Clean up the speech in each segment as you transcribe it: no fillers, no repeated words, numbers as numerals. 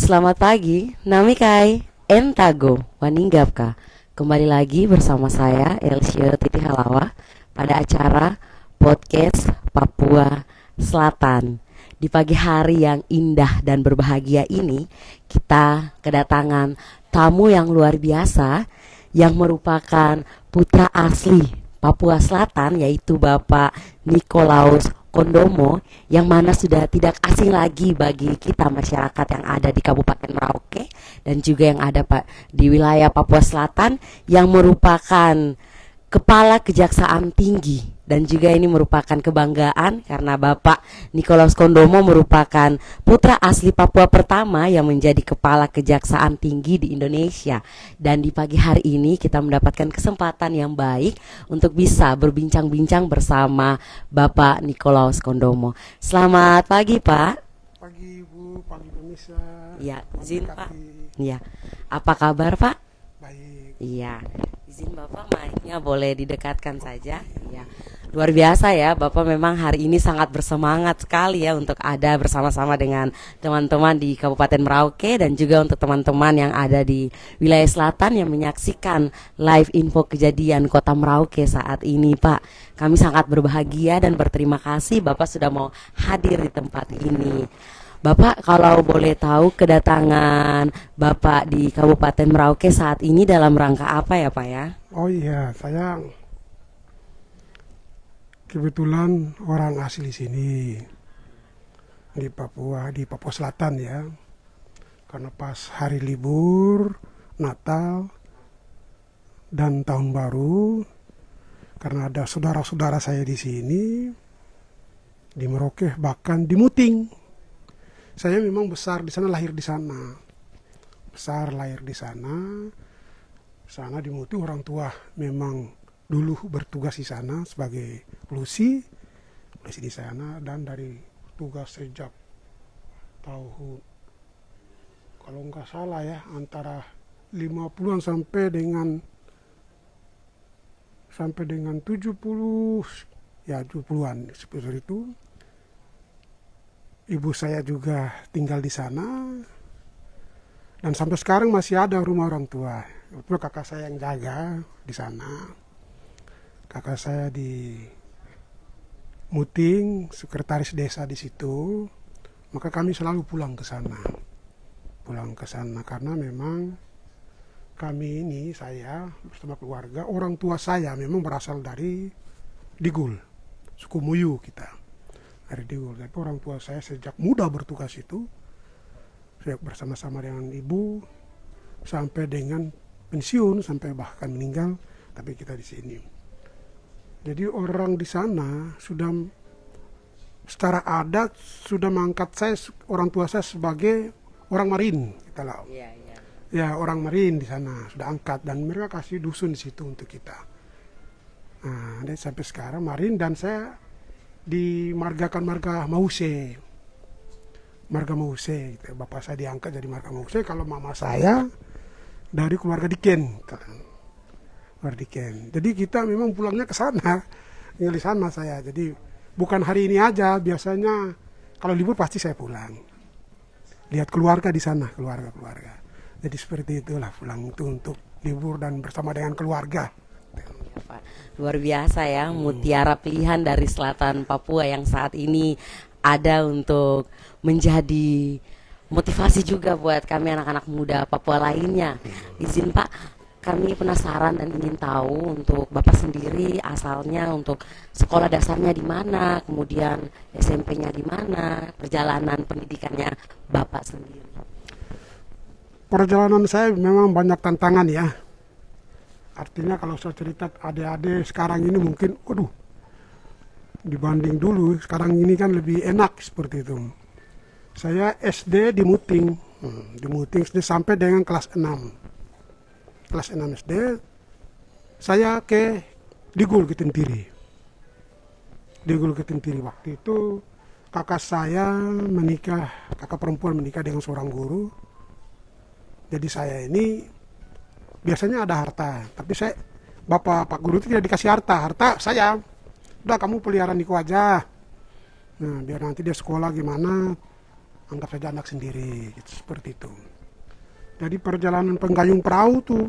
Selamat pagi, Namikai, Entago, Waninggapka. Kembali lagi bersama saya, Elsio Titi Halawa, pada acara Podcast Papua Selatan. Di pagi hari yang indah dan berbahagia ini, kita kedatangan tamu yang luar biasa yang merupakan putra asli Papua Selatan, yaitu Bapak Nikolaus Kondomo, yang mana sudah tidak asing lagi bagi kita masyarakat yang ada di Kabupaten Merauke dan juga yang ada di wilayah Papua Selatan, yang merupakan Kepala Kejaksaan Tinggi, dan juga ini merupakan kebanggaan karena Bapak Nikolaus Kondomo merupakan putra asli Papua pertama yang menjadi Kepala Kejaksaan Tinggi di Indonesia. Dan di pagi hari ini kita mendapatkan kesempatan yang baik untuk bisa berbincang-bincang bersama Bapak Nikolaus Kondomo. Selamat pagi, Pak. Pagi Bu, pagi Indonesia. Ya, izin Pak. Kaki. Ya, apa kabar Pak? Baik. Iya, izin Bapak, mic-nya boleh didekatkan saja. Iya. Luar biasa ya, Bapak memang hari ini sangat bersemangat sekali ya untuk ada bersama-sama dengan teman-teman di Kabupaten Merauke dan juga untuk teman-teman yang ada di wilayah selatan yang menyaksikan live info kejadian Kota Merauke saat ini, Pak. Kami sangat berbahagia dan berterima kasih Bapak sudah mau hadir di tempat ini. Bapak, kalau boleh tahu kedatangan Bapak di Kabupaten Merauke saat ini dalam rangka apa ya, Pak ya? Oh iya, saya kebetulan orang asli sini di Papua Selatan ya. Karena pas hari libur, Natal dan Tahun Baru, karena ada saudara-saudara saya di sini di Merauke, bahkan di Muting. Saya memang besar di sana, lahir di sana. Lahir di sana. Sana di Muting orang tua memang dulu bertugas di sana sebagai polisi di sana, dan dari tugas sejak tahun, kalau nggak salah ya, antara 50-an sampai dengan 70, ya 70-an seperti itu. Ibu saya juga tinggal di sana, dan sampai sekarang masih ada rumah orang tua. Itu kakak saya yang jaga di sana. Kakak saya di Muting, sekretaris desa di situ. Maka kami selalu pulang ke sana karena memang kami ini, saya bersama keluarga, orang tua saya memang berasal dari Digul, suku Muyu kita. Dari Digul. Tapi orang tua saya sejak muda bertugas itu, saya bersama-sama dengan ibu sampai dengan pensiun, sampai bahkan meninggal, tapi kita di sini. Jadi orang di sana sudah secara adat sudah mengangkat saya, orang tua saya, sebagai orang Marin, kita lah. Ya, orang Marin di sana sudah angkat, dan mereka kasih dusun di situ untuk kita. Nah, dan sampai sekarang Marin, dan saya dimargakan marga Mause. Marga Mause, gitu. Bapak saya diangkat jadi marga Mause, kalau mama saya dari keluarga Diken. Jadi kita memang pulangnya ke sana, tinggal di sana saya. Jadi bukan hari ini aja, biasanya kalau libur pasti saya pulang. Lihat keluarga di sana, keluarga. Jadi seperti itulah, pulang itu untuk libur dan bersama dengan keluarga. Ya, Pak. Luar biasa ya, mutiara pilihan dari selatan Papua yang saat ini ada untuk menjadi motivasi juga buat kami anak-anak muda Papua lainnya. Izin Pak, kami penasaran dan ingin tahu untuk Bapak sendiri asalnya untuk sekolah dasarnya di mana, kemudian SMP-nya di mana, perjalanan pendidikannya Bapak sendiri. Perjalanan saya memang banyak tantangan ya. Artinya kalau saya cerita adik-adik sekarang ini mungkin, dibanding dulu, sekarang ini kan lebih enak seperti itu. Saya SD di Muting SD sampai dengan kelas 6. Kelas 6 SD, saya ke Digul Ketentiri. Waktu itu kakak perempuan menikah dengan seorang guru. Jadi saya ini biasanya ada harta, tapi Pak guru itu tidak dikasih harta saya, udah kamu pelihara Niko aja. Nah, biar nanti dia sekolah gimana, anggap saja anak sendiri gitu, seperti itu. Jadi perjalanan penggayung perahu tuh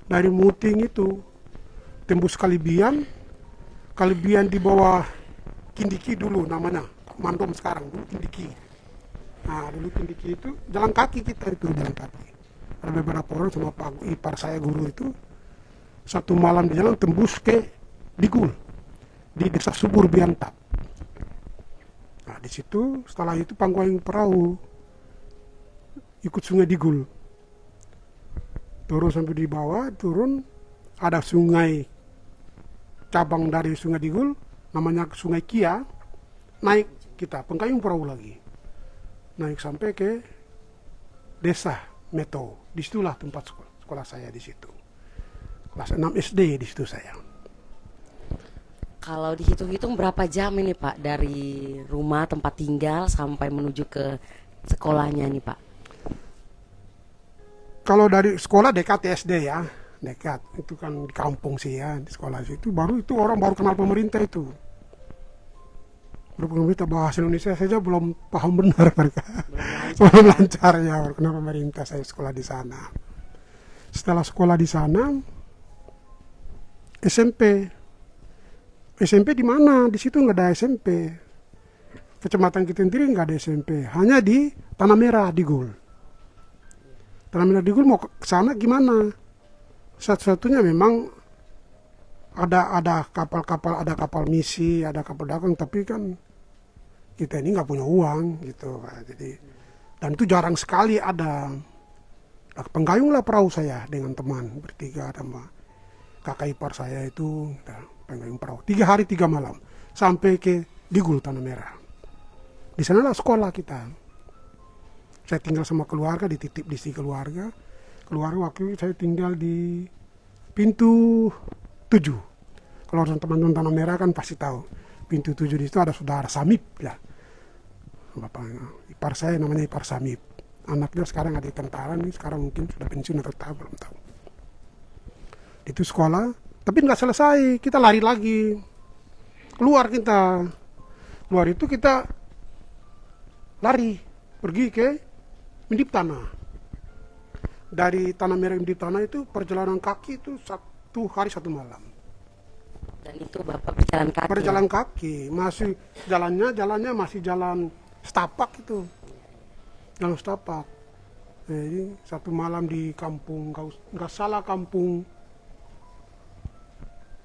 dari Muting itu tembus Kalibian di bawah Kindiki dulu namanya, Mandom sekarang, dulu Kindiki. Nah dulu Kindiki itu jalan kaki, kita itu jalan kaki. Ada beberapa orang sama Pak ipar saya guru itu satu malam di jalan tembus ke Digul di desa Subur Biantap. Nah di situ setelah itu penggayung perahu ikut sungai Digul, turun sampai di bawah, turun ada sungai cabang dari sungai Digul namanya sungai Kia, naik kita penggayung perahu lagi naik sampai ke desa Meto. Disitulah tempat sekolah saya, di situ kelas 6 SD di situ saya. Kalau dihitung-hitung berapa jam ini Pak dari rumah tempat tinggal sampai menuju ke sekolahnya nih Pak? Kalau dari sekolah dekat SD ya, dekat. Itu kan di kampung sih ya, di sekolah situ. Baru itu orang baru kenal pemerintah itu. Baru pemerintah, bahasa Indonesia saja belum paham benar mereka. Belum lancar ya, baru kenal pemerintah saya sekolah di sana. Setelah sekolah di sana, SMP. SMP di mana? Di situ nggak ada SMP. Kecamatan Kitentiri nggak ada SMP. Hanya di Tanah Merah, Digul. Tanah Merah Digul mau ke sana gimana? Satu-satunya memang ada kapal-kapal, ada kapal misi, ada kapal dagang, tapi kan kita ini nggak punya uang gitu. Jadi dan itu jarang sekali ada. Penggayung lah perahu saya dengan teman bertiga sama kakak ipar saya itu, penggayung perahu 3 hari 3 malam sampai ke Digul Tanah Merah. Di sanalah sekolah kita. Saya tinggal sama keluarga, dititip di si keluarga. Keluarga waktu itu saya tinggal di pintu 7. Kalau teman-teman Tanah Merah kan pasti tahu. Pintu 7 di situ ada saudara Samip ya. Bapak ipar saya namanya Ipar Samip. Anaknya sekarang ada di tentara nih, sekarang mungkin sudah pensiun atau tahu, belum tahu. Itu sekolah, tapi nggak selesai, kita lari lagi. Keluar itu kita lari, pergi ke Mendip Tanah. Dari Tanah Merah Mendip Tanah itu perjalanan kaki itu 1 hari 1 malam. Dan itu Bapak berjalan kaki? Berjalan kaki, masih jalannya masih jalan setapak itu. Jalan setapak. Jadi 1 malam di kampung, nggak salah kampung,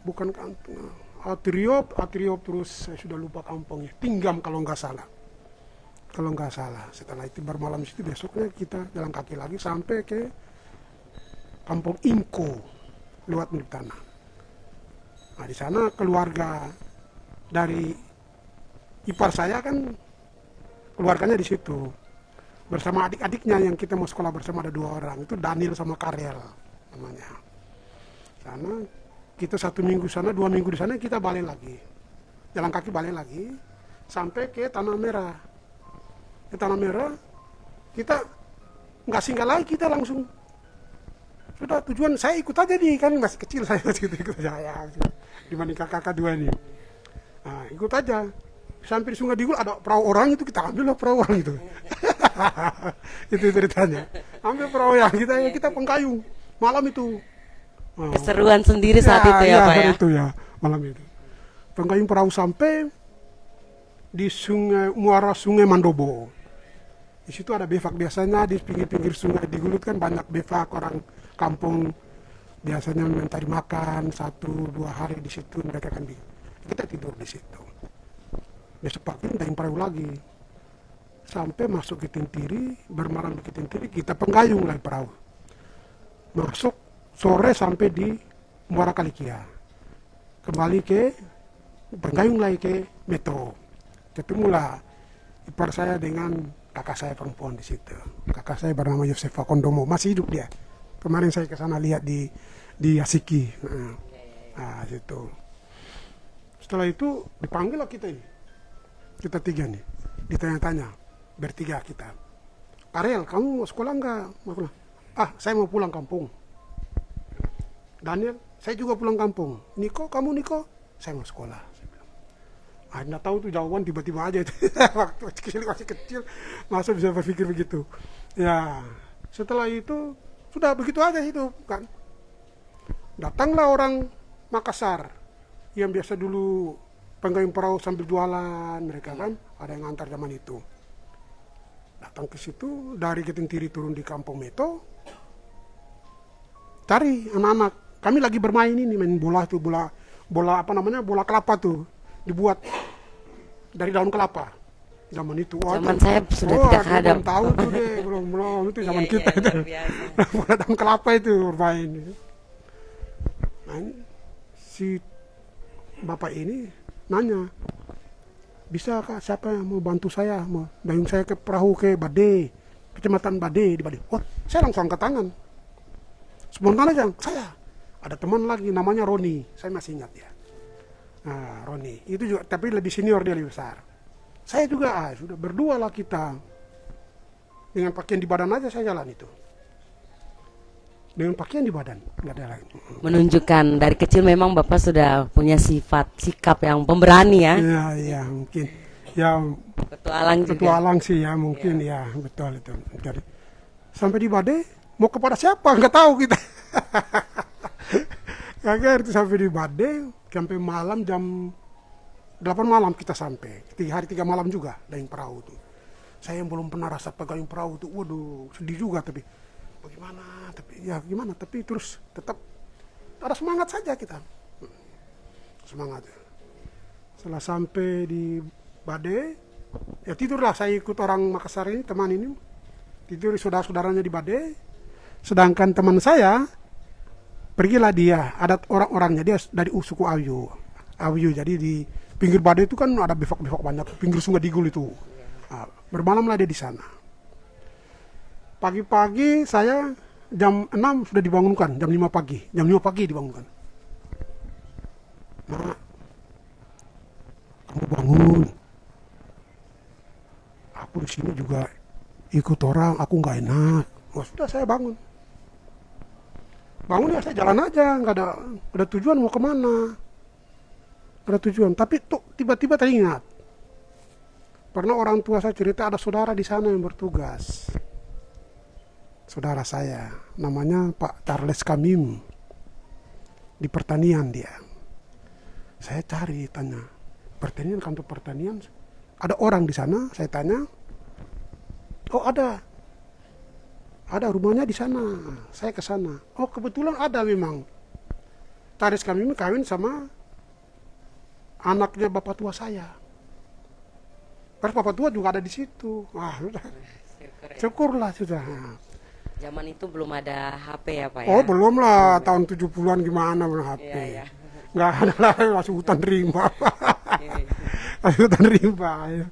bukan kampung, Atriop terus saya sudah lupa kampungnya, Tinggam kalau nggak salah. Setelah itu bermalam di situ, besoknya kita jalan kaki lagi sampai ke kampung Inko lewat Mendip Tanah. Nah di sana keluarga dari ipar saya kan keluarganya di situ bersama adik-adiknya yang kita mau sekolah bersama, ada 2 orang, itu Daniel sama Karel namanya. Sana kita 1 minggu sana, 2 minggu di sana, kita balik lagi, jalan kaki balik lagi sampai ke Tanah Merah. Ke Tanah Merah kita nggak singgah lagi, kita langsung sudah tujuan. Saya ikut aja nih, kan masih kecil saya ikut aja ya, dibanding kakak-kakak 2 ini. Nah, ikut aja sampai di Sungai Digul, ada perahu orang itu, kita ambil lah perahu orang itu. Itu ceritanya, ambil perahu yang kita penggayung malam itu. Keseruan sendiri saat itu ya Pak ya? Itu ya, malam itu penggayung perahu sampai di muara Sungai Mandobo. Di situ ada befak, biasanya di pinggir-pinggir sungai di Gulut kan banyak befak, orang kampung biasanya mencari makan 1-2 hari di situ, mereka kan kita tidur di situ. Besok pagi naik perahu lagi sampai masuk ke Tentiri, bermalam di Tentiri, kita penggayung lagi perahu. Masuk sore sampai di Muara Kalikia, kembali ke penggayung lagi ke Meto. Ketemulah ipar saya dengan kakak saya perempuan di situ. Kakak saya bernama Yosefa Kondomo, masih hidup dia. Kemarin saya ke sana lihat di Asiki. Nah, situ. Setelah itu dipanggil lah kita ini. Kita 3 nih, ditanya-tanya, bertiga kita. Karel, kamu mau sekolah enggak? Saya mau pulang kampung. Daniel, saya juga pulang kampung. Niko, kamu Niko? Saya mau sekolah. Nggak tahu tuh jawaban tiba-tiba aja itu. Waktu masih kecil masa bisa berpikir begitu. Ya setelah itu sudah begitu aja hidup kan. Datanglah orang Makassar yang biasa dulu penggayung perahu sambil jualan mereka kan, ada yang antar zaman itu. Datang ke situ dari Ketentiri turun di Kampung Meto, cari anak-anak. Kami lagi bermain ini, main bola tuh, bola apa namanya, bola kelapa tuh, dibuat dari daun kelapa. Zaman itu. Zaman saya sudah tidak ada. Belum tahu tuh deh, belum itu zaman Iya, kita iya, itu. luar biasa. Bola daun kelapa itu bermain. Nah, si bapak ini nanya, bisa kak siapa yang mau bantu saya, mau dayung saya ke perahu ke Bade, kecamatan Bade di Bade. Oh, saya langsung angkat tangan. Spontan aja, saya. Ada teman lagi namanya Roni, saya masih ingat ya. Nah, Roni itu juga, tapi lebih senior, dia lebih besar. Saya juga sudah berdua lah kita. Dengan pakaian di badan aja saya jalan itu. Dengan pakaian di badan, nggak ada lagi. Menunjukkan dari kecil memang Bapak sudah punya sikap yang pemberani ya. Ya mungkin. Ya Petualang juga. petualang sih ya mungkin ya betul itu. Jadi sampai di Bade mau kepada siapa nggak tahu kita. Kagak itu sampai di Bade sampai malam jam 8 malam kita sampai. 3 malam juga dayung perahu tuh. Saya yang belum pernah rasa pegayung perahu tuh, waduh sedih juga tapi bagaimana? Tapi ya gimana? Tapi terus tetap ada semangat saja kita. Semangat. Setelah sampai di Bade, ya tidurlah saya ikut orang Makassar ini, teman ini. Tidur saudara-saudaranya di Bade. Sedangkan teman saya, pergilah dia, ada orang-orangnya, dia dari suku Awiyu, jadi di pinggir Bade itu kan ada bivak-bivak banyak, pinggir Sungai Digul itu. Nah, bermalamlah dia di sana. Pagi-pagi saya jam 6 sudah dibangunkan, jam 5 pagi. Jam 5 pagi dibangunkan. Nah, kamu bangun. Aku di sini juga ikut orang, aku nggak enak. Wah, sudah saya bangun. Bangun ya saya jalan aja, nggak ada tujuan mau kemana. Ada tujuan, tapi tuh tiba-tiba teringat. Pernah orang tua saya cerita ada saudara di sana yang bertugas. Saudara saya, namanya Pak Charles Kamim. Di pertanian dia. Saya cari, tanya. Pertanian, kantor pertanian. Ada orang di sana, saya tanya. Oh ada. Ada rumahnya di sana. Saya ke sana. Oh kebetulan ada memang. Charles Kamim kawin sama anaknya bapak tua saya. Terus bapak tua juga ada di situ. Wah, sudah. Syukurlah sudah. Zaman itu belum ada HP ya Pak ya? Oh, belum lah. Tahun 70-an gimana belum HP. Iya. Nggak ada lah, masih hutan rimba. Iya. Masih hutan rimba. Ya.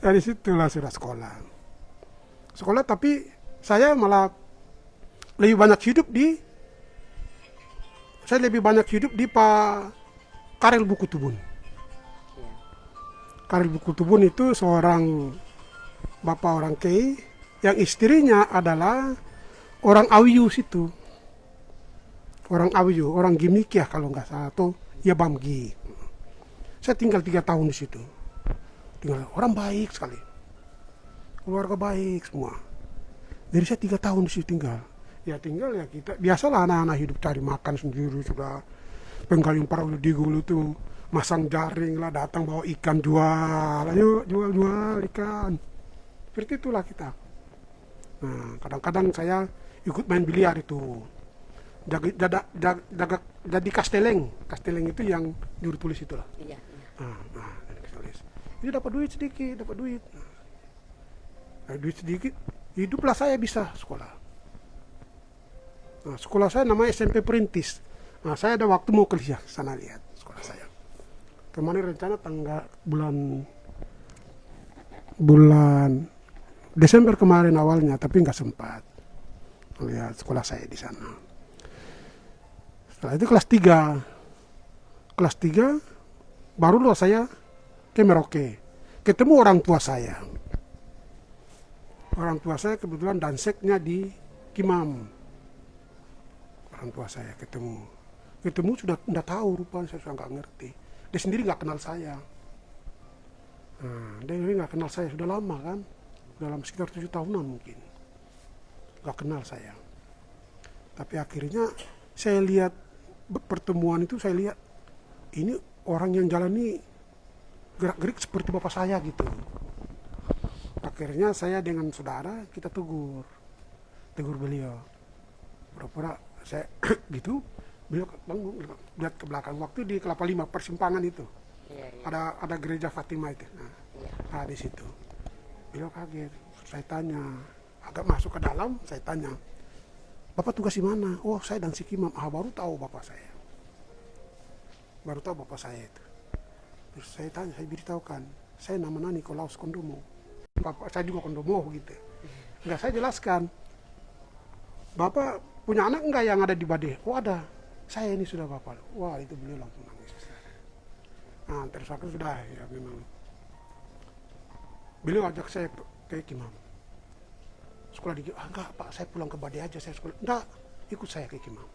Dari situlah sudah sekolah. Sekolah tapi saya malah lebih banyak hidup di Pak Karel Buku Tubun. Karel Buku Tubun itu seorang bapak orang Kei yang istrinya adalah orang Awiyu situ. Orang Awiyu, orang Gimik ya kalau nggak salah, atau ya Bamgi. Saya tinggal 3 tahun di situ. Tinggal orang baik sekali. Keluarga baik semua. Jadi saya 3 tahun di situ tinggal. Ya tinggal ya kita, biasalah anak-anak hidup cari makan sendiri sudah. Penggayung perahu di Digul itu masang jaring lah, datang bawa ikan jual. Ayo jual ikan. Seperti itulah kita. Nah, kadang-kadang saya ikut main biliar itu. Jadi kasteleng itu yang juru tulis itulah. Iya. Nah, tulis. Ini dapat duit sedikit. Dari duit sedikit, hiduplah saya bisa sekolah. Nah, sekolah saya namanya SMP Perintis. Nah, saya ada waktu mau ke sana lihat sekolah saya. Kemarin rencana bulan Desember kemarin awalnya, tapi nggak sempat lihat sekolah saya di sana. Setelah itu kelas 3 barulah saya ke Merauke, ketemu orang tua saya. Orang tua saya kebetulan danseknya di Kimam. Orang tua saya ketemu sudah tidak tahu rupanya, saya sudah nggak ngerti. Dia sendiri nggak kenal saya. Nah, dia nggak kenal saya, sudah lama kan, dalam sekitar 7 tahunan mungkin, nggak kenal saya. Tapi akhirnya saya lihat pertemuan itu, saya lihat ini orang yang jalan ini gerak-gerik seperti bapak saya gitu. Akhirnya saya dengan saudara kita tegur beliau. Pura-pura saya gitu, beliau bangun lihat ke belakang. Waktu di Kelapa Lima persimpangan itu, ada gereja Fatima itu. Nah, di situ beliau kaget. Saya tanya, agak masuk ke dalam, saya tanya, Bapak tugas di mana? Oh, saya dan si Kimam. Baru tahu bapak saya. Baru tahu bapak saya itu. Terus saya tanya, saya beritahukan, saya namanya Nikolaus Kondomo. Bapak saya juga Kondomo gitu. Enggak, saya jelaskan. Bapak punya anak enggak yang ada di Bade? Oh, ada. Saya ini sudah bapak. Wah, itu beliau langsung nangis. Nah, terus aku sudah ya memang. Beliau ajak saya ke Kimam. Sekolah di enggak Pak, saya pulang ke Bade aja, saya sekolah. Enggak, ikut saya ke Kimam.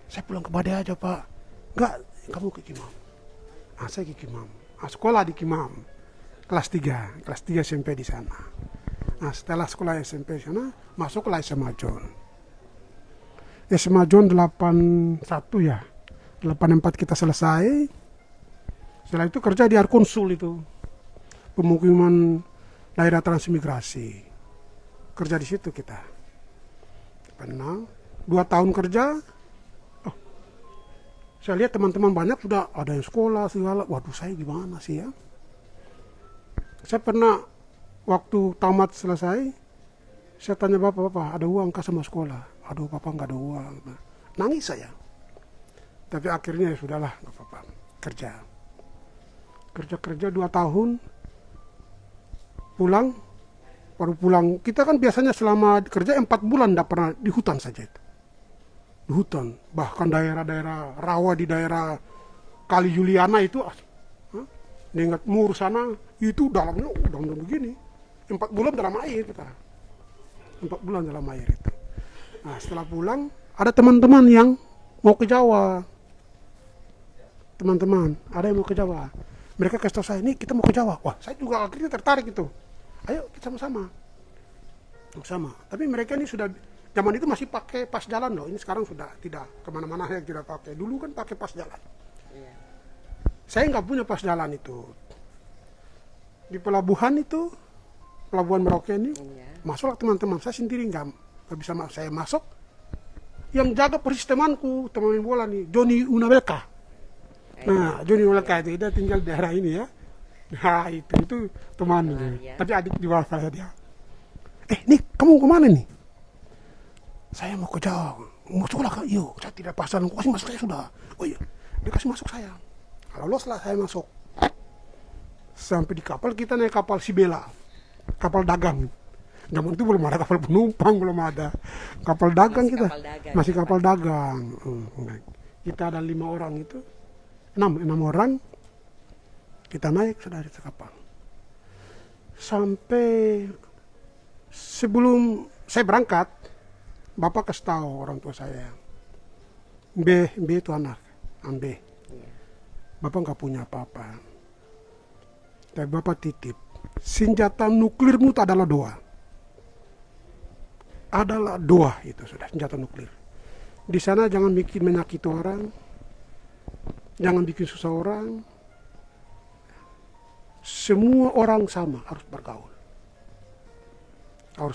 Saya pulang ke Bade aja Pak. Enggak, kamu ke Kimam. Saya ke Kimam. Sekolah di Kimam. Kelas 3 SMP di sana. Setelah sekolah SMP di sana, masuklah SMA John. SMA John 81 ya. 84 kita selesai. Setelah itu kerja di Arkonsul itu. Pemukiman daerah transmigrasi. Kerja di situ kita. Pernah 2 tahun kerja. Saya lihat teman-teman banyak sudah ada yang sekolah segala. Waduh, saya gimana sih ya? Saya pernah waktu tamat selesai, saya tanya bapak, ada uang kah sama sekolah? Aduh, bapak nggak ada uang. Nangis saya. Tapi akhirnya ya sudahlah, nggak apa-apa. Kerja 2 tahun, pulang, baru pulang. Kita kan biasanya selama kerja 4 bulan nggak pernah di hutan saja itu. Di hutan, bahkan daerah-daerah rawa di daerah Kali Juliana itu, Nengat Mur sana, itu dalamnya udah begini. 4 bulan dalam air kita. 4 bulan dalam air itu. Nah, setelah pulang, ada teman-teman yang mau ke Jawa. Teman-teman, ada yang mau ke Jawa. Mereka kasih tahu saya, nih kita mau ke Jawa. Wah, saya juga akhirnya tertarik itu. Ayo kita sama-sama. Tapi mereka ini sudah, zaman itu masih pakai pas jalan loh. Ini sekarang sudah tidak, kemana-mana yang tidak pakai. Dulu kan pakai pas jalan. Saya nggak punya pas jalan itu. Di pelabuhan itu, pelabuhan Merauke ini, masuklah teman-teman. Saya sendiri nggak bisa masuk. Saya masuk. Yang jaga persis temanku, teman main bola nih, Joni Unawelka. Nah, Joni Unawelka itu dia tinggal di daerah ini ya. Nah, itu teman. Tapi adik di bawah saya dia. Nih, kamu kemana nih? Saya mau ke Jawa. Mau sekolah kak? Yuk, saya tidak pasal. Kasih masuk saya sudah. Oh iya, dia kasih masuk saya. Loloslah saya masuk. Sampai di kapal, kita naik kapal Sibela. Kapal dagang. Zaman itu belum ada kapal penumpang, belum ada. Kapal dagang kita. Masih kapal dagang. Kita ada 5 orang itu. 6 orang. Kita naik sudah di kapal. Sampai sebelum saya berangkat, bapak kasih tahu orang tua saya. B itu anak. B. Bapak nggak punya apa-apa. Tapi bapak titip, senjata nuklirmu itu adalah doa. Adalah doa itu sudah, senjata nuklir. Di sana jangan bikin menyakiti orang, jangan bikin susah orang. Semua orang sama, harus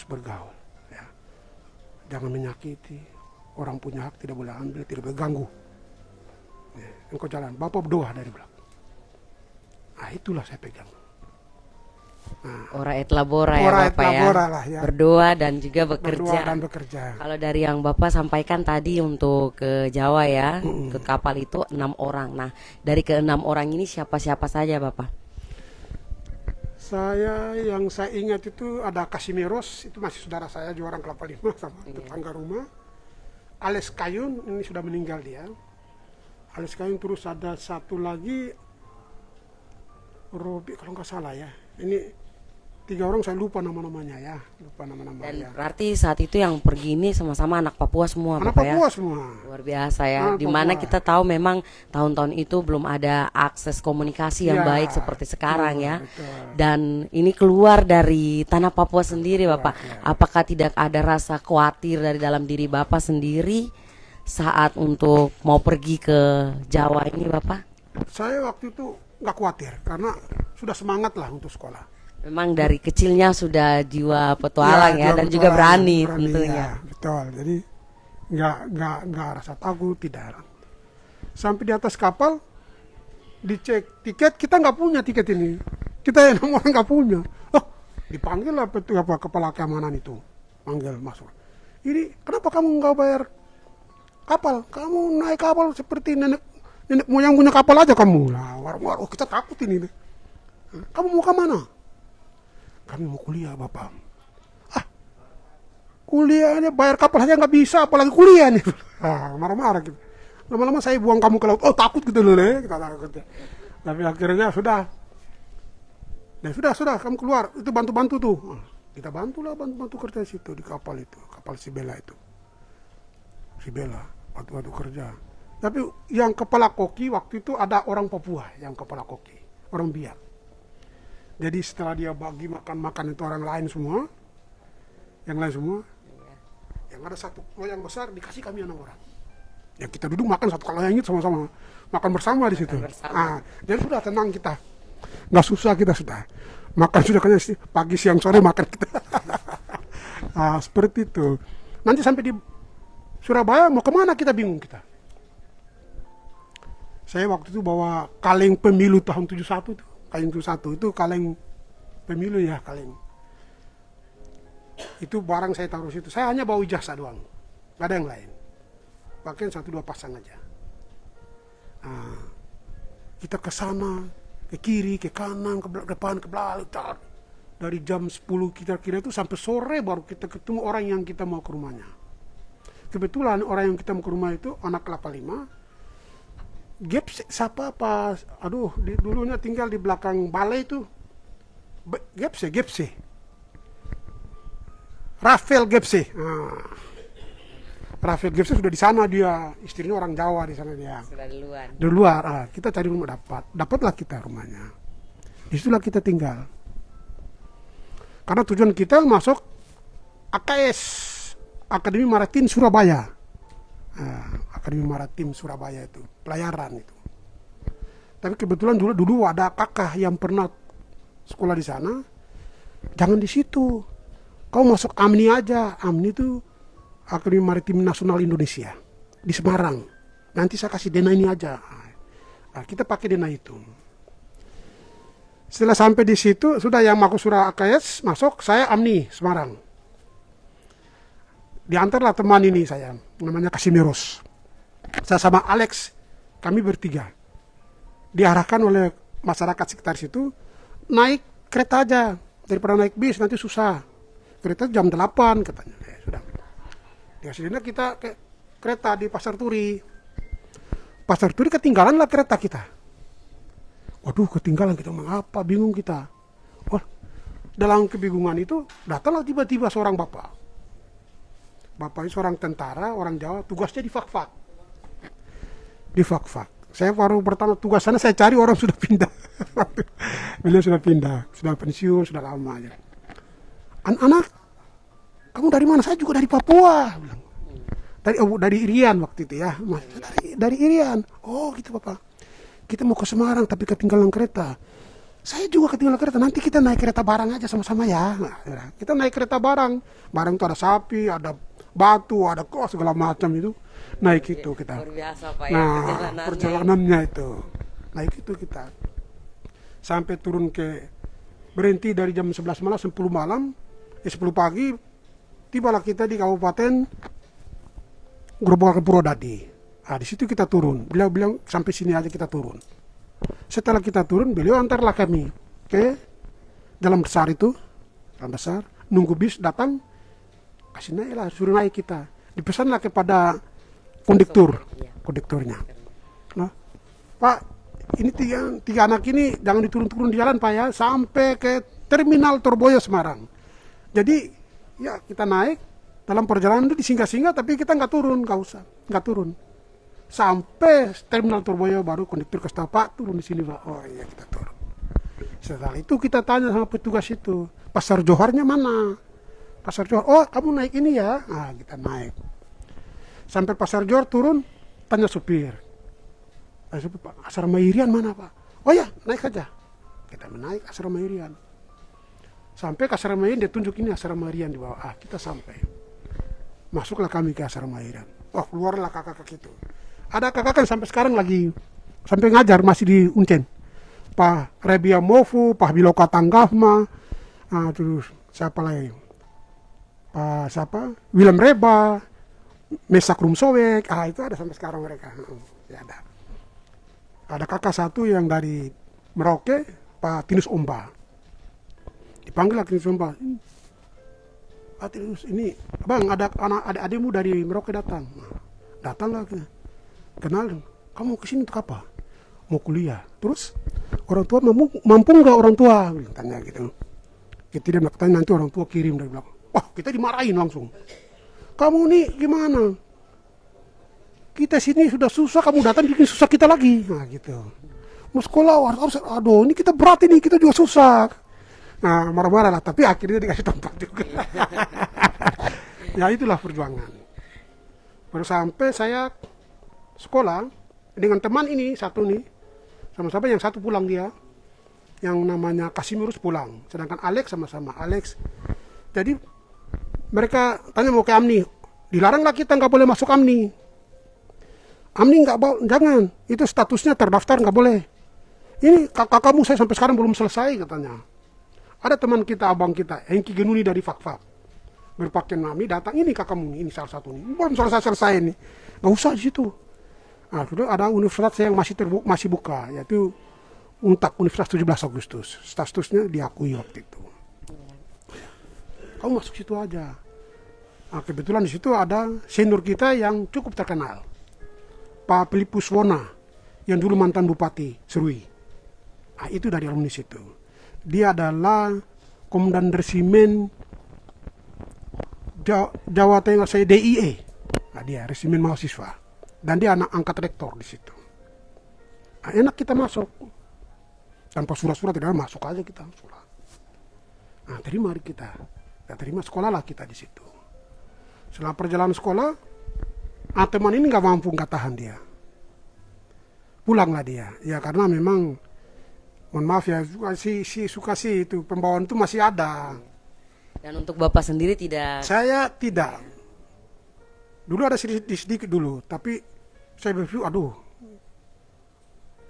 bergaul. Ya. Jangan menyakiti, orang punya hak tidak boleh ambil, tidak boleh ganggu. Engkau jalan, bapak berdoa dari belakang. Itulah saya pegang. Ora et labora ya Bapak ya. Lah, ya. Berdoa dan juga bekerja. Berdoa dan bekerja. Kalau dari yang Bapak sampaikan tadi untuk ke Jawa ya, ke kapal itu 6 orang. Nah, dari ke 6 orang ini siapa-siapa saja Bapak? Yang saya ingat itu ada Kasimiros, itu masih saudara saya, juga orang Kelapa Lima sama tetangga rumah. Ales Kayun, ini sudah meninggal dia. Ales Kayun, terus ada satu lagi Robi kalau nggak salah ya. Ini 3 orang saya lupa nama-namanya ya, lupa Dan nama-namanya. berarti saat itu yang pergi ini sama-sama anak Papua semua, Anak Bapak ya? Papua semua. Luar biasa ya. Anak Dimana Papua. kita tahu memang tahun-tahun itu belum ada akses komunikasi yang Ya, baik seperti sekarang ya. betul. Dan ini keluar dari tanah Papua sendiri, Bapak. ya. Apakah tidak ada rasa khawatir dari dalam diri Bapak sendiri saat untuk mau pergi ke Jawa ini, Bapak? Saya waktu itu nggak khawatir karena sudah semangat lah untuk sekolah. Memang dari kecilnya sudah jiwa petualang ya, dan juga petualang, berani tentunya. Ya, betul. Jadi nggak rasa takut, tidak. Sampai di atas kapal dicek tiket, kita nggak punya tiket ini. Kita yang orang nggak punya. Oh, dipanggil lah kepala keamanan itu, panggil masuk. Ini kenapa kamu nggak bayar kapal? Kamu naik kapal seperti nenek moyang punya kapal aja kamu. Lah, war, kita takut ini. Kamu mau ke mana? Kami mau kuliah, Bapak. Ah, kuliahnya bayar kapal saja nggak bisa, apalagi kuliah nih. Marah-marah gitu. Lama-lama saya buang kamu ke laut. Oh, takut gitu loh, kita takut. Tapi akhirnya sudah. Dan sudah, kamu keluar. Itu bantu-bantu tuh. Kita bantulah, bantu kerja situ di kapal itu, kapal Sibela itu. Sibela, bantu-bantu kerja. Tapi yang kepala koki waktu itu ada orang Papua yang kepala koki, orang Biak. Jadi setelah dia bagi makan itu orang lain semua, yang lain semua, yang ada satu loyang besar dikasih kami 6 orang. Ya kita duduk makan satu loyang itu sama-sama, makan bersama di situ. Jadi sudah tenang kita, nggak susah kita sudah. Makan sudah kayaknya pagi siang sore makan kita. Seperti itu. Nanti sampai di Surabaya mau kemana kita bingung kita. Saya waktu itu bawa kaleng pemilu tahun 71 tuh. Kaleng 71 itu kaleng pemilu ya, kaleng. Itu barang saya taruh situ. Saya hanya bawa ijazah doang. Gak ada yang lain. Pakaian 1-2 pasang aja. Kita ke sana, ke kiri, ke kanan, ke depan, ke belakang. Dari jam 10 kira-kira itu sampai sore baru kita ketemu orang yang kita mau ke rumahnya. Kebetulan orang yang kita mau ke rumah itu anak kelapa 5. Gepse, siapa apa? Aduh, dulunya tinggal di belakang balai itu. Gepse. Rafael Gepse. Rafael Gepse sudah di sana dia, istrinya orang Jawa di sana dia. Sudah duluan. Di luar, kita cari rumah dapatlah kita rumahnya. Disitulah kita tinggal. Karena tujuan kita masuk AKS, Akademi Maritim Surabaya. Akademi Maritim Surabaya itu pelayaran itu. Tapi kebetulan dulu ada kakak yang pernah sekolah di sana. Jangan di situ, kau masuk AMNI aja. AMNI itu Akademi Maritim Nasional Indonesia di Semarang. Nanti saya kasih dana ini aja. Kita pakai dana itu. Setelah sampai di situ sudah yang masuk surah AKS masuk, saya AMNI Semarang. Diantarlah teman ini saya, namanya Kasimiros. Saya sama Alex, kami bertiga. Diarahkan oleh masyarakat sekitar situ, naik kereta aja. Daripada naik bis nanti susah. Kereta jam 8 katanya. Sudah. Di hasilnya kita ke kereta di Pasar Turi. Pasar Turi ketinggalan lah kereta kita. Waduh, ketinggalan kita, mengapa? Bingung kita. Wah, dalam kebingungan itu datanglah tiba-tiba seorang bapak. Bapak ini seorang tentara, orang Jawa, tugasnya di Fak-Fak. Di Fak-Fak. Saya baru pertama tugas sana, saya cari orang sudah pindah. Beliau sudah pindah, sudah pensiun, sudah lama aja. Anak-anak, kamu dari mana? Saya juga dari Papua. Dari Irian waktu itu ya. Dari Irian. Oh gitu Bapak. Kita mau ke Semarang tapi ketinggalan kereta. Saya juga ketinggalan kereta. Nanti kita naik kereta barang aja sama-sama ya. Nah, kita naik kereta barang. Barang itu ada sapi, ada batu, ada kos segala macam itu. Naik itu kita. Luar biasa Pak ya, Nah, perjalanannya itu. Naik itu kita. Sampai turun berhenti dari jam 11 malam, 10 malam, 10 pagi, tibalah kita di Kabupaten Grobogan Purwodadi. Di situ kita turun. Beliau bilang sampai sini aja kita turun. Setelah kita turun, beliau antarlah kami ke jalan besar itu, jalan besar, nunggu bis datang, kasih naik lah, suruh naik kita. Dipesanlah kepada kondukturnya. Nah, Pak, ini tiga anak ini jangan diturun-turun di jalan Pak ya, sampai ke Terminal Torboyo Semarang. Jadi ya kita naik, dalam perjalanan itu disinggah-singgah, tapi kita nggak turun, nggak turun. Sampai Terminal Torboyo baru kondektur kasih tahu, Pak turun di sini Pak. Oh iya kita turun. Setelah itu kita tanya sama petugas itu, Pasar Joharnya mana? Pasar Johar, oh kamu naik ini ya? Ah kita naik. Sampai Pasar Johar turun, tanya supir. Pak, asrama Irian mana Pak? Oh ya naik aja. Kita menaik asrama Irian. Sampai ke asrama Irian, dia tunjuk ini asrama Irian di bawah. Ah kita sampai. Masuklah kami ke asrama Irian. Oh keluarlah kakak-kakak itu. Ada kakak kan sampai sekarang lagi sampai ngajar masih di Uncen. Pak Rebia Mofu, Pak Biloka Tanggahma, terus siapa lagi? Pak siapa? William Reba, Mesak Rumsowek, itu ada sampai sekarang mereka. Ya ada. Ada kakak satu yang dari Merauke, Pak Tinus Omba. Dipanggil lah Tinus Omba. Pak Tinus, ini bang ada adik-adikmu dari Merauke datang. Datang lah, kenal. Kamu kesini untuk apa? Mau kuliah. Terus orang tua mampu nggak orang tua? Tanya gitu. Kita dia tanya, nanti orang tua kirim dari belakang. Wah kita dimarahin langsung. Kamu nih gimana? Kita sini sudah susah, kamu datang bikin susah kita lagi. Nah gitu. Mau sekolah harus, aduh ini kita berat ini, kita juga susah. Nah marah-marah lah, tapi akhirnya dikasih tempat juga. Ya itulah perjuangan. Baru sampai saya sekolah dengan teman ini satu nih, sama-sama yang satu pulang dia, yang namanya Kasimirus pulang, sedangkan Alex sama-sama Alex. Jadi mereka tanya mau ke AMNI, dilaranglah kita nggak boleh masuk AMNI. AMNI nggak jangan, itu statusnya terdaftar nggak boleh. Ini kakakmu saya sampai sekarang belum selesai katanya. Ada teman kita, abang kita, Hengki Genuni dari Fakfak, berpakaian AMNI datang, ini kakakmu ini salah satu nih, belum selesai ini, nggak usah di situ. Nah, sudah ada universitas yang masih buka, yaitu UNTAK, Universitas 17 Agustus, statusnya diakui waktu itu. Kamu masuk situ aja. Nah, kebetulan di situ ada senior kita yang cukup terkenal, Pak Filipus Wona, yang dulu mantan Bupati Serui. Nah, itu dari alumni situ. Dia adalah Komandan Resimen Jawa Tengah saya DIE. Nah, dia Resimen mahasiswa. Dan dia anak angkat rektor di situ. Nah, enak kita masuk. Tanpa surat-surat tidak masuk aja kita. Nah, terima kita. Terima sekolah lah kita di situ. Setelah perjalanan sekolah, teman ini nggak mampu, nggak tahan dia. Pulanglah dia. Ya karena memang, mohon maaf ya, suka sih itu pembawaan itu masih ada. Dan untuk Bapak sendiri tidak? Saya tidak. Dulu ada sedikit dulu, tapi saya berpikir, aduh,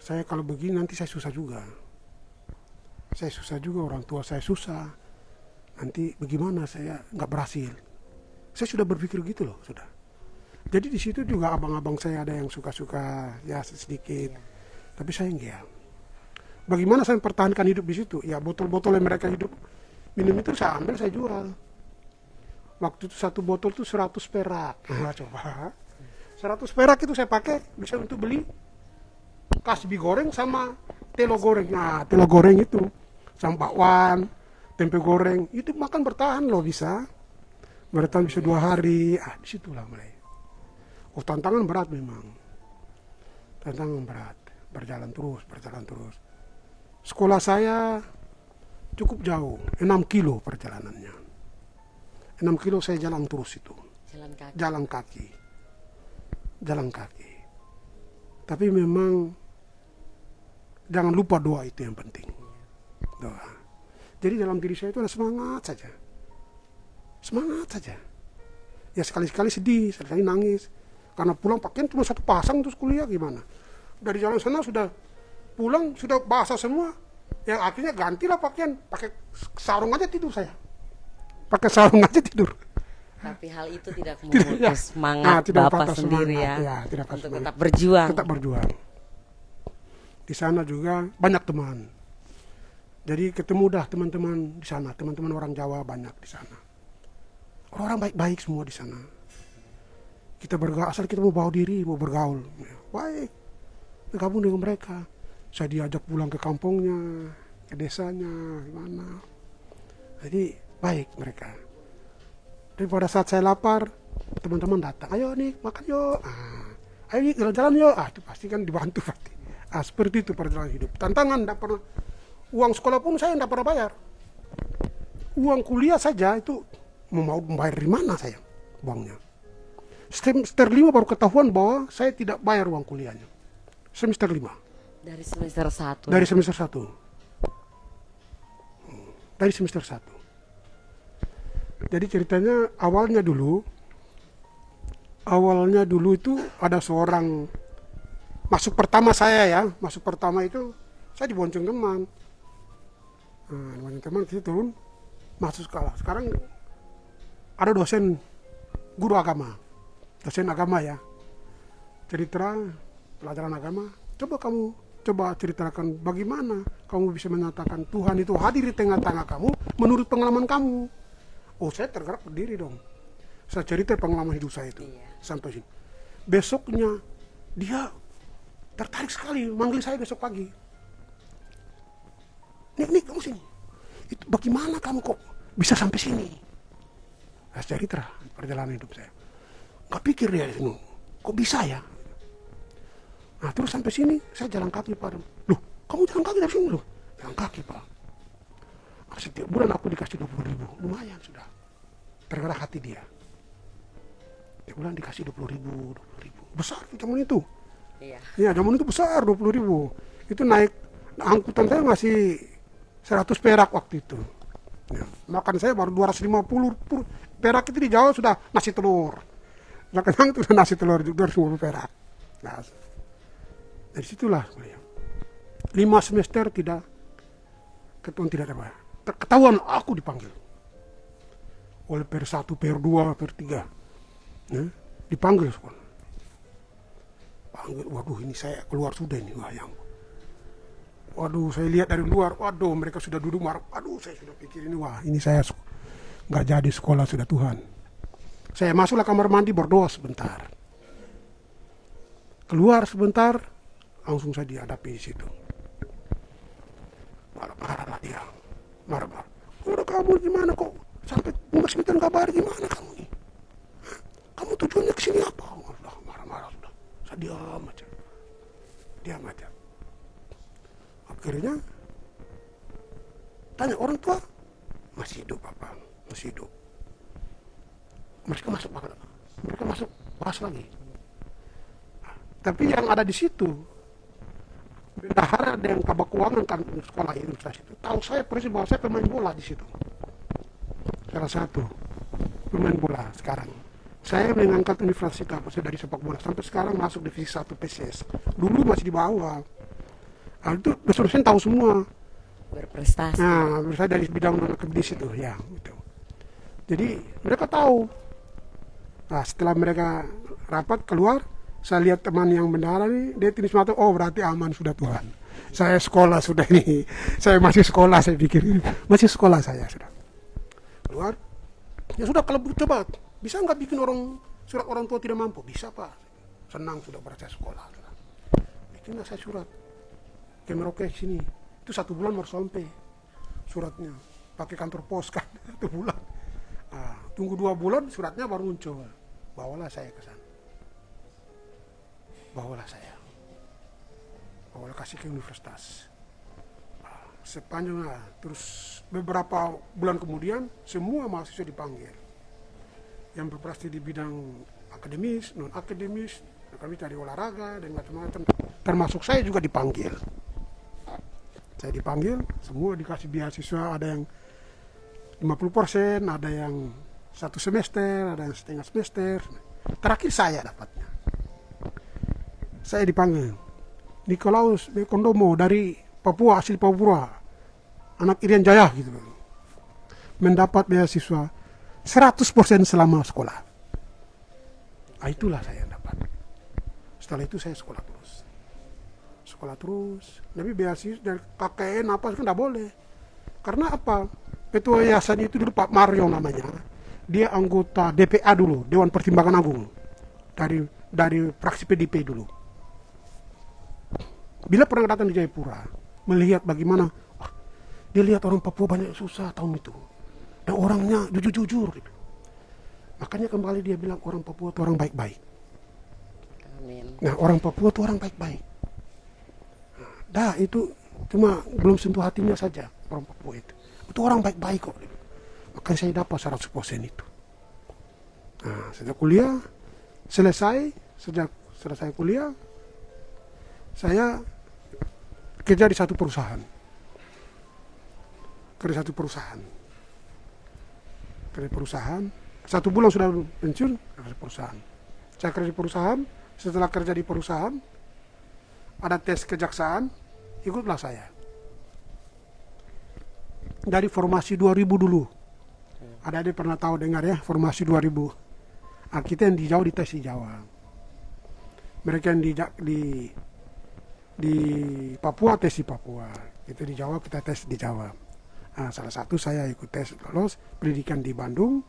saya kalau begini nanti saya susah juga. Saya susah juga, orang tua saya susah. Nanti bagaimana saya nggak berhasil. Saya sudah berpikir gitu loh, sudah. Jadi di situ juga abang-abang saya ada yang suka-suka ya sedikit. Tapi saya enggak. Bagaimana saya mempertahankan hidup di situ? Ya botol-botol yang mereka hidup minum itu saya ambil, saya jual. Waktu itu satu botol itu 100 perak. Nah, coba. 100 perak itu saya pakai bisa untuk beli kasbi goreng sama telo goreng. Nah, telo goreng itu sama bakwan, tempe goreng, itu makan bertahan loh bisa. Bertahan bisa 2 hari. Disitulah mulai. Tantangan berat memang. Tantangan berat. Berjalan terus. Sekolah saya cukup jauh, 6 kilo perjalanannya. 6 kilo saya jalan terus itu. Jalan kaki. Tapi memang jangan lupa doa, itu yang penting. Doa. Jadi dalam diri saya itu ada semangat saja. Ya sekali-sekali sedih, sekali-sekali nangis. Karena pulang pakaian cuma satu pasang terus kuliah gimana. Dari jalan sana sudah pulang, sudah basah semua. Ya akhirnya gantilah pakaian, pakai sarung aja tidur saya. Tapi hal itu tidak memutus semangat Bapak sendiri ya, untuk tetap berjuang. Di sana juga banyak teman. Jadi ketemu dah teman-teman di sana, teman-teman orang Jawa banyak di sana. Orang baik-baik semua di sana. Kita bergaul, asal kita mau bawa diri, mau bergaul. Baik, bergabung dengan mereka. Saya diajak pulang ke kampungnya, ke desanya, gimana. Jadi baik mereka. Tapi pada saat saya lapar, teman-teman datang, ayo nih makan yuk, ayo nih jalan-jalan yuk, itu pasti kan dibantu pasti. Seperti itu perjalanan hidup. Tantangan, tidak pernah, uang sekolah pun saya tidak pernah bayar. Uang kuliah saja itu mau membayar dari mana saya uangnya. Semester 5 baru ketahuan bahwa saya tidak bayar uang kuliahnya. Semester 5. Dari semester 1. Dari semester 1. Dari semester 1. Jadi ceritanya awalnya dulu itu ada seorang masuk pertama saya ya, masuk pertama itu saya dibonceng teman. Bonceng teman kita turun masuk sekolah. Sekarang ada dosen guru agama, dosen agama ya, cerita pelajaran agama. Coba ceritakan bagaimana kamu bisa menyatakan Tuhan itu hadir di tengah-tengah kamu menurut pengalaman kamu. Oh, saya tergerak berdiri dong. Saya cerita pengalaman hidup saya itu sampai sini. Besoknya dia tertarik sekali manggil saya besok pagi. Nik kamu sini. Itu bagaimana kamu kok bisa sampai sini? Saya cerita perjalanan hidup saya. Gak pikir dia itu, kok bisa ya? Nah terus sampai sini saya jalan kaki Pak. Loh, kamu jalan kaki dari sini loh? Jalan kaki Pak. Setiap bulan aku dikasih 20.000, lumayan sudah. Tergerak hati dia. Setiap bulan dikasih 20.000. Besar zaman itu. Iya, zaman itu besar 20.000. Itu naik angkutan saya masih 100 perak waktu itu. Ya, makan saya baru 250 perak itu di Jawa sudah nasi telur. Makan itu sudah nasi telur 250 perak. Nah, dari situlah 5 semester tidak ada. Ketahuan aku dipanggil oleh PR1, PR2, PR3 ya, dipanggil sekolah. Panggil, waduh ini saya keluar sudah ini wayang. Waduh saya lihat dari luar, waduh mereka sudah duduk marah. Waduh saya sudah pikir ini, wah ini saya nggak jadi sekolah sudah Tuhan. Saya masuklah kamar mandi berdoa sebentar. Keluar sebentar, langsung saya dihadapi di situ. Marah-marah dia. Marah-marah. Udah kamu gimana kok? Sampai Mas Mitan kabar gimana kamu nih? Kamu tujuannya kesini apa? Allah, marah-marah sudah. Saya diam aja. Akhirnya tanya orang tua, masih hidup apa? Masih hidup. Mereka masuk bahas lagi. Tapi yang ada di situ bendahara dan kabak keuangan kan sekolah universitas itu tahu saya persis bahwa saya pemain bola di situ, salah satu pemain bola. Sekarang saya mengangkat universitas dari sepak bola sampai sekarang masuk divisi 1 PCS. Dulu masih di bawah. Nah, itu dosen tahu semua, berprestasi. Nah saya dari bidang akademik itu ya gitu. Jadi mereka tahu. Nah setelah mereka rapat keluar, saya lihat teman yang bendahara nih, dia tulis mata, oh berarti aman sudah Tuhan. Saya sekolah sudah ini, saya masih sekolah, saya pikir masih sekolah saya sudah. Keluar, ya sudah kalau coba, bisa nggak bikin surat orang tua tidak mampu? Bisa Pak, senang sudah berasa sekolah. Bikinlah saya surat, ke Merauke sini, itu 1 bulan baru sampai suratnya, pakai kantor pos kan, 1 bulan. Nah, tunggu 2 bulan suratnya baru muncul, bawalah saya ke sana. Bawalah kasih ke universitas. Sepanjangnya, terus beberapa bulan kemudian semua mahasiswa dipanggil. Yang berprestasi di bidang akademis, non akademis, kami cari olahraga dan macam-macam. Termasuk saya juga dipanggil. Saya dipanggil, semua dikasih beasiswa, ada yang 50%, ada yang 1 semester, ada yang setengah semester. Terakhir saya dapatnya. Saya dipanggil Nikolaus Kondomo dari Papua, asli Papua, anak Irian Jaya gitu, mendapat beasiswa 100% selama sekolah. Itulah saya yang dapat. Setelah itu saya sekolah terus. Tapi beasiswa dari KKN apa kan tidak boleh. Karena apa? Ketua yayasan itu dulu Pak Mario namanya. Dia anggota DPA dulu, Dewan Pertimbangan Agung, dari fraksi PDP dulu. Bila pernah datang di Jayapura, melihat bagaimana, dia lihat orang Papua banyak susah tahun itu. dan orangnya jujur-jujur. Makanya kembali dia bilang orang Papua itu orang baik-baik. Amin. Nah, orang Papua itu orang baik-baik. Dah, itu cuma belum sentuh hatinya saja orang Papua itu. Itu orang baik-baik kok. Makanya saya dapat 100% itu. Nah, sejak kuliah sejak selesai kuliah, saya kerja di satu perusahaan. Kerja perusahaan. 1 bulan sudah pensiun, kerja perusahaan. Saya kerja di perusahaan. Setelah kerja di perusahaan, ada tes kejaksaan, ikutlah saya. Dari formasi 2000 dulu. Ada pernah tahu dengar ya, formasi 2000. Nah, kita yang di Jawa dites di Jawa. Mereka yang di Papua tes di Papua. Itu di Jawa kita tes di Jawa. Nah, salah satu saya ikut tes lolos pendidikan di Bandung.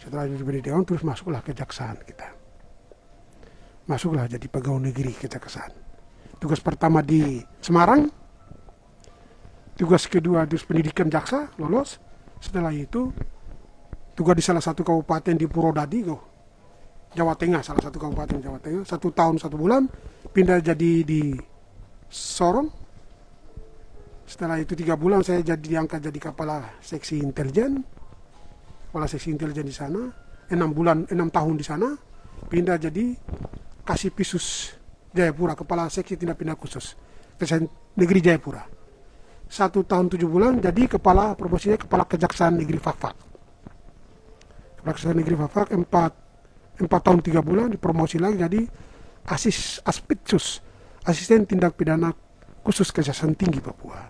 Setelah di pendidikan terus masuklah kejaksaan kita. Masuklah jadi pegawai negeri kejaksaan. Tugas pertama di Semarang. Tugas kedua di pendidikan jaksa lolos. Setelah itu tugas di salah satu kabupaten di Purwodadi, Jawa Tengah, salah satu kabupaten Jawa Tengah. 1 tahun 1 bulan pindah jadi di Sorong. Setelah itu 3 bulan saya diangkat jadi kepala seksi intelijen. Kepala seksi intelijen di sana. 6 tahun di sana. Pindah jadi Kasipisus Jayapura, kepala seksi tindak pidana khusus Kejaksaan Negeri Jayapura. 1 tahun 7 bulan jadi promosinya kepala Kejaksaan Negeri Fakfak. Kepala Kejaksaan Negeri Fakfak 4 tahun 3 bulan dipromosi lagi jadi Aspitsus, asisten tindak pidana khusus Kejaksaan Tinggi Papua.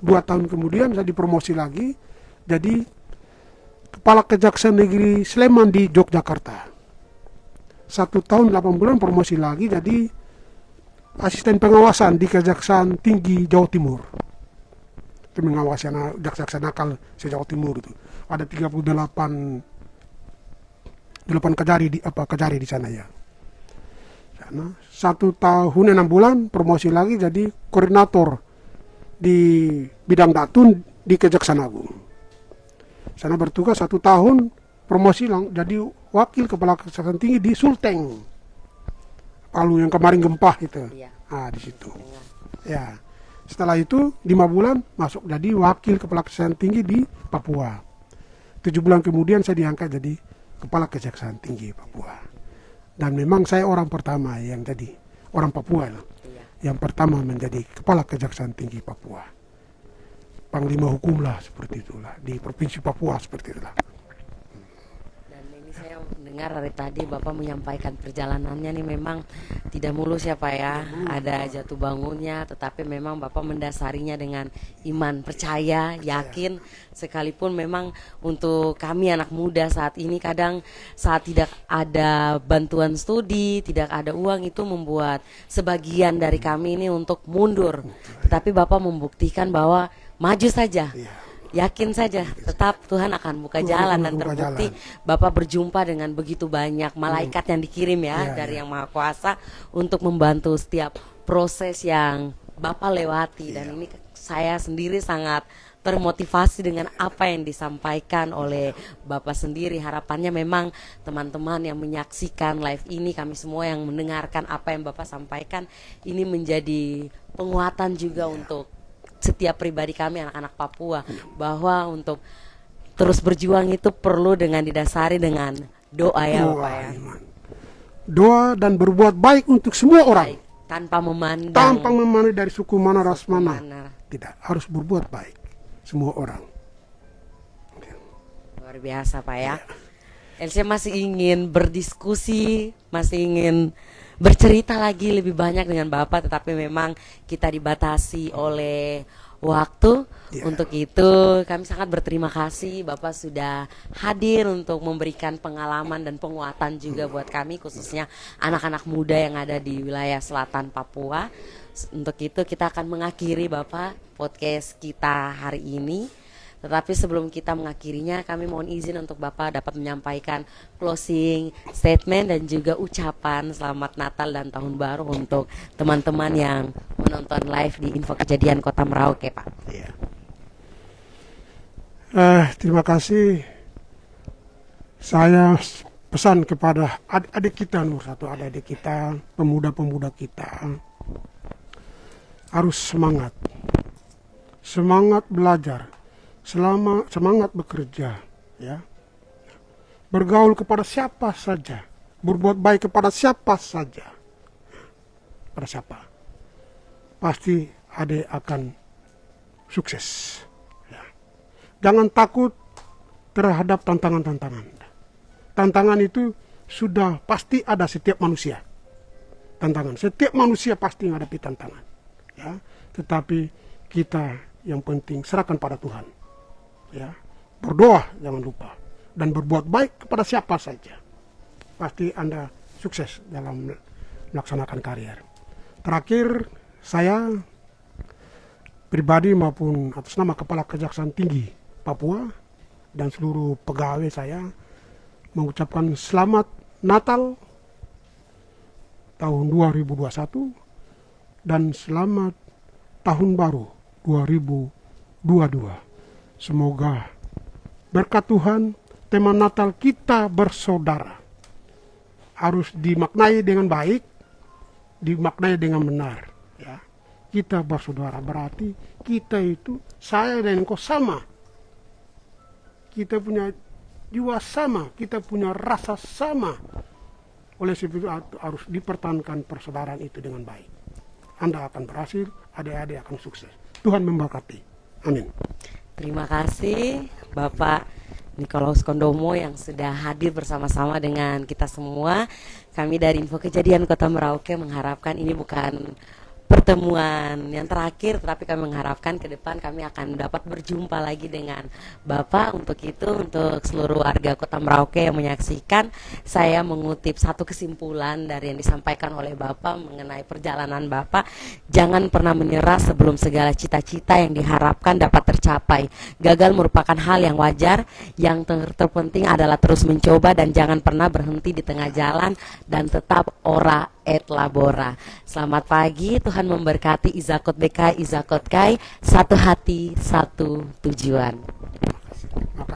2 tahun kemudian saya dipromosi lagi jadi kepala Kejaksaan Negeri Sleman di Yogyakarta. 1 tahun 8 bulan promosi lagi jadi asisten pengawasan di Kejaksaan Tinggi Jawa Timur. Itu mengawasi jaksa nakal se-Jawa Timur itu. Ada 38 kejari di sana ya. Sana 1 tahun 6 bulan promosi lagi jadi koordinator di bidang datun di Kejaksaan Agung. Sana bertugas 1 tahun promosi jadi wakil kepala Kejaksaan Tinggi di Sulteng Palu yang kemarin gempa itu. Iya. Ah, di situ. Ya. Setelah itu 5 bulan masuk jadi wakil kepala Kejaksaan Tinggi di Papua. 7 bulan kemudian saya diangkat jadi kepala Kejaksaan Tinggi Papua. Dan memang saya orang pertama yang jadi orang Papua loh. Yang pertama menjadi kepala Kejaksaan Tinggi Papua. Panglima hukum lah seperti itulah di Provinsi Papua seperti itulah. Dan ini saya mendengar dari tadi Bapak menyampaikan perjalanannya nih memang tidak mulus ya Pak ya. Ada jatuh bangunnya, tetapi memang Bapak mendasarinya dengan iman, percaya, yakin. Sekalipun memang untuk kami anak muda saat ini kadang saat tidak ada bantuan studi, tidak ada uang, itu membuat sebagian dari kami ini untuk mundur. Tetapi Bapak membuktikan bahwa maju saja. Yakin saja, tetap Tuhan akan buka jalan dan terbukti Bapak berjumpa dengan begitu banyak malaikat yang dikirim ya dari Yang Maha Kuasa untuk membantu setiap proses yang Bapak lewati. Dan ini saya sendiri sangat termotivasi dengan apa yang disampaikan oleh Bapak sendiri. Harapannya memang teman-teman yang menyaksikan live ini, kami semua yang mendengarkan apa yang Bapak sampaikan, ini menjadi penguatan juga untuk setiap pribadi kami anak-anak Papua, bahwa untuk terus berjuang itu perlu dengan didasari dengan doa ya Bapak ya. Doa dan berbuat baik untuk semua orang. Baik, tanpa memandang dari suku mana, ras mana. mana. Tidak, harus berbuat baik semua orang. Luar biasa Pak ya. Elsa masih ingin berdiskusi, masih ingin bercerita lagi lebih banyak dengan Bapak, tetapi memang kita dibatasi oleh waktu. Untuk itu kami sangat berterima kasih Bapak sudah hadir untuk memberikan pengalaman dan penguatan juga buat kami, khususnya anak-anak muda yang ada di wilayah selatan Papua. Untuk itu kita akan mengakhiri Bapak podcast kita hari ini. Tetapi sebelum kita mengakhirinya, kami mohon izin untuk Bapak dapat menyampaikan closing statement dan juga ucapan selamat Natal dan Tahun Baru untuk teman-teman yang menonton live di Info Kejadian Kota Merauke, Pak. Iya. Terima kasih. Saya pesan kepada adik-adik kita, nomor satu, adik-adik kita, pemuda-pemuda kita, harus semangat. Semangat belajar, semangat bekerja, ya. Bergaul kepada siapa saja, berbuat baik kepada siapa saja. Pada siapa? Pasti adik akan sukses. Ya. Jangan takut terhadap tantangan-tantangan. Tantangan itu sudah pasti ada setiap manusia. Tantangan, setiap manusia pasti menghadapi tantangan. Ya. Tetapi kita yang penting serahkan pada Tuhan. Ya. Berdoa jangan lupa. Dan berbuat baik kepada siapa saja. Pasti Anda sukses dalam melaksanakan karier. Terakhir, saya pribadi maupun atas nama Kepala Kejaksaan Tinggi Papua dan seluruh pegawai saya mengucapkan selamat Natal tahun 2021 dan selamat tahun baru 2022. Semoga berkat Tuhan tema Natal kita bersaudara harus dimaknai dengan baik, dimaknai dengan benar. Ya. Kita bersaudara berarti kita itu, saya dan engkau sama. Kita punya jiwa sama, kita punya rasa sama. Oleh sebab itu harus dipertahankan persaudaraan itu dengan baik. Anda akan berhasil, adik-adik akan sukses. Tuhan memberkati. Amin. Terima kasih Bapak Nikolaus Kondomo yang sudah hadir bersama-sama dengan kita semua. Kami dari Info Kejadian Kota Merauke mengharapkan ini bukan pertemuan yang terakhir, tetapi kami mengharapkan ke depan kami akan dapat berjumpa lagi dengan Bapak. Untuk itu, untuk seluruh warga Kota Merauke yang menyaksikan, saya mengutip satu kesimpulan dari yang disampaikan oleh Bapak mengenai perjalanan Bapak. Jangan pernah menyerah sebelum segala cita-cita yang diharapkan dapat tercapai. Gagal merupakan hal yang wajar, yang terpenting adalah terus mencoba dan jangan pernah berhenti di tengah jalan dan tetap ora et labora. Selamat pagi, Tuhan memberkati. Izakot BK, Izakot Kai, satu hati, satu tujuan.